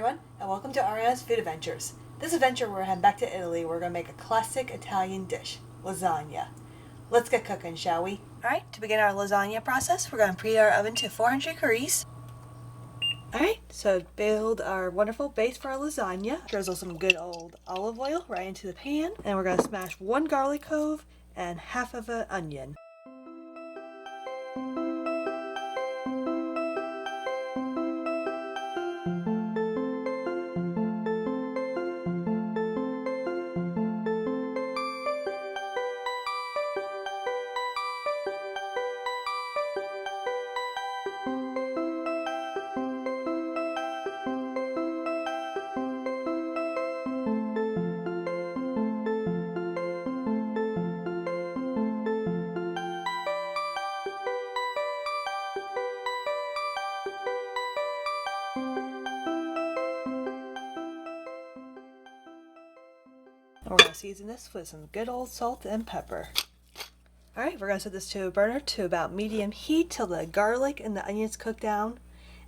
everyone, and welcome to Ariana's Food Adventures. This adventure we're heading back to Italy. We're going to make a classic Italian dish, lasagna. Let's get cooking, shall we? Alright, to begin our lasagna process, we're going to preheat our oven to 400 degrees. Alright, so to build our wonderful base for our lasagna, drizzle some good old olive oil right into the pan, and we're going to smash one garlic clove and half of an onion. And we're going to season this with some good old salt and pepper. Alright, we're going to set this to a burner to about medium heat till the garlic and the onions cook down.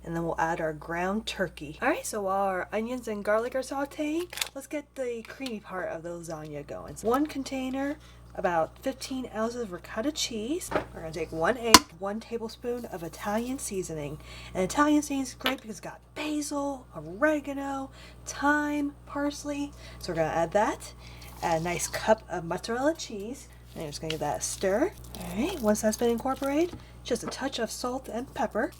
And then we'll add our ground turkey. Alright, so while our onions and garlic are sauteing, let's get the creamy part of the lasagna going. So 1 container, about 15 ounces of ricotta cheese. We're going to take 1 egg, 1 tablespoon of Italian seasoning. And Italian seasoning is great because it's got basil, oregano, thyme, parsley. So we're going to add that. Add a nice cup of mozzarella cheese. And I'm just going to give that a stir. Alright, once that's been incorporated, just a touch of salt and pepper.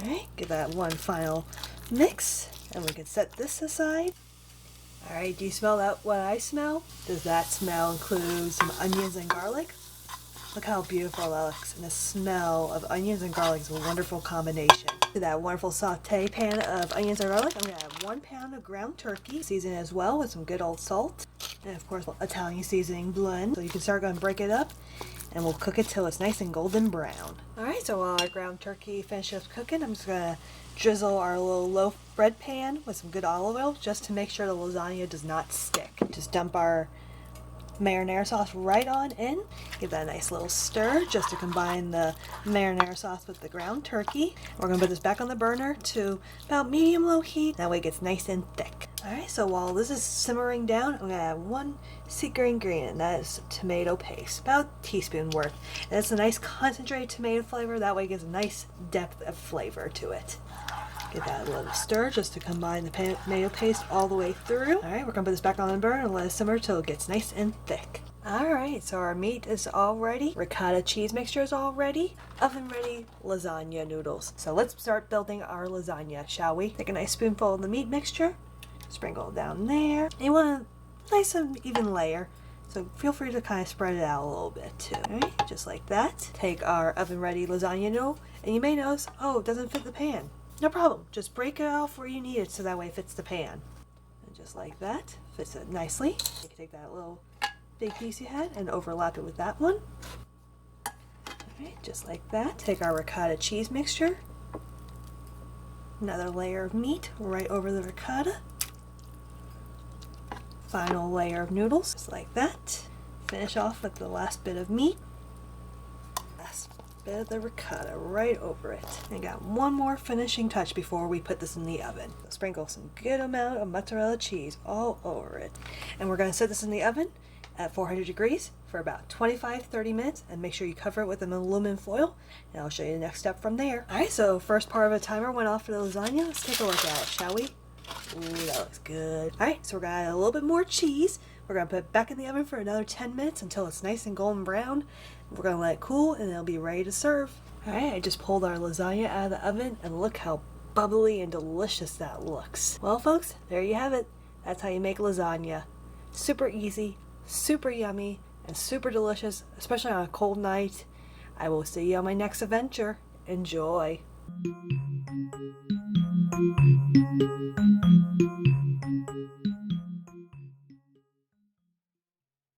Alright, give that one final mix. And we can set this aside. Alright, do you smell that? What I smell? Does that smell include some onions and garlic? Look how beautiful that looks. And the smell of onions and garlic is a wonderful combination. To that wonderful saute pan of onions and garlic, I'm going to add 1 pound of ground turkey. Season it as well with some good old salt. And of course, Italian seasoning blend. So you can start going to break it up. And we'll cook it till it's nice and golden brown. Alright, so while our ground turkey finishes cooking, I'm just going to drizzle our little loaf bread pan with some good olive oil just to make sure the lasagna does not stick. Just dump our marinara sauce right on in. Give that a nice little stir just to combine the marinara sauce with the ground turkey. We're going to put this back on the burner to about medium-low heat. That way it gets nice and thick. Alright, so while this is simmering down, I'm going to add 1 secret ingredient, and that is tomato paste. About a teaspoon worth. And it's a nice concentrated tomato flavor. That way it gives a nice depth of flavor to it. Give that a little stir just to combine the tomato paste all the way through. Alright, we're going to put this back on the burner and let it simmer till it gets nice and thick. Alright, so our meat is all ready. Ricotta cheese mixture is all ready. Oven ready lasagna noodles. So let's start building our lasagna, shall we? Take a nice spoonful of the meat mixture. Sprinkle it down there. And you want a nice and even layer. So feel free to kind of spread it out a little bit too. Alright, just like that. Take our oven ready lasagna noodle. And you may notice, oh, it doesn't fit the pan. No problem. Just break it off where you need it so that way it fits the pan. And just like that, fits it nicely. You can take that little big piece you had and overlap it with that one. Alright, just like that. Take our ricotta cheese mixture. Another layer of meat right over the ricotta. Final layer of noodles, just like that. Finish off with the last bit of meat. Last bit of the ricotta right over it. And got one more finishing touch before we put this in the oven. So sprinkle some good amount of mozzarella cheese all over it. And we're going to set this in the oven at 400 degrees for about 25-30 minutes, and make sure you cover it with an aluminum foil, and I'll show you the next step from there. Alright, so first part of the timer went off for the lasagna. Let's take a look at it, shall we? Ooh, that looks good. Alright, so we're going to add a little bit more cheese. We're going to put it back in the oven for another 10 minutes until it's nice and golden brown. We're going to let it cool and it'll be ready to serve. Alright, I just pulled our lasagna out of the oven and look how bubbly and delicious that looks. Well folks, there you have it. That's how you make lasagna. Super easy, super yummy, and super delicious, especially on a cold night. I will see you on my next adventure. Enjoy.